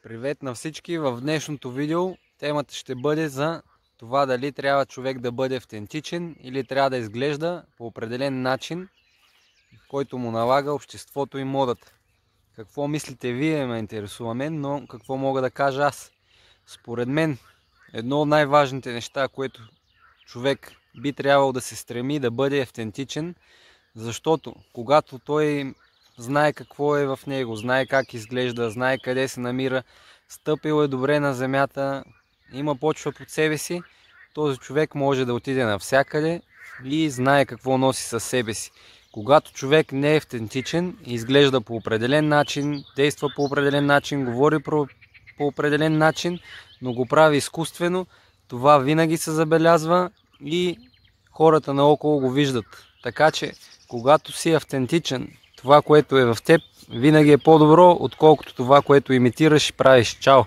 Привет на всички! В днешното видео темата ще бъде за това дали трябва човек да бъде автентичен или трябва да изглежда по определен начин, който му налага обществото и модата. Какво мислите вие ме интересува мен, но какво мога да кажа аз? Според мен едно от най-важните неща, което човек би трябвало да се стреми да бъде автентичен, защото когато той знае какво е в него, знае как изглежда, знае къде се намира, стъпил е добре на земята, има почва под себе си, този човек може да отиде навсякъде и знае какво носи със себе си. Когато човек не е автентичен, изглежда по определен начин, действа по определен начин, говори по определен начин, но го прави изкуствено, това винаги се забелязва и хората наоколо го виждат. Така че, когато си автентичен, това, което е в теб, винаги е по-добро, отколкото това, което имитираш и правиш. Чао!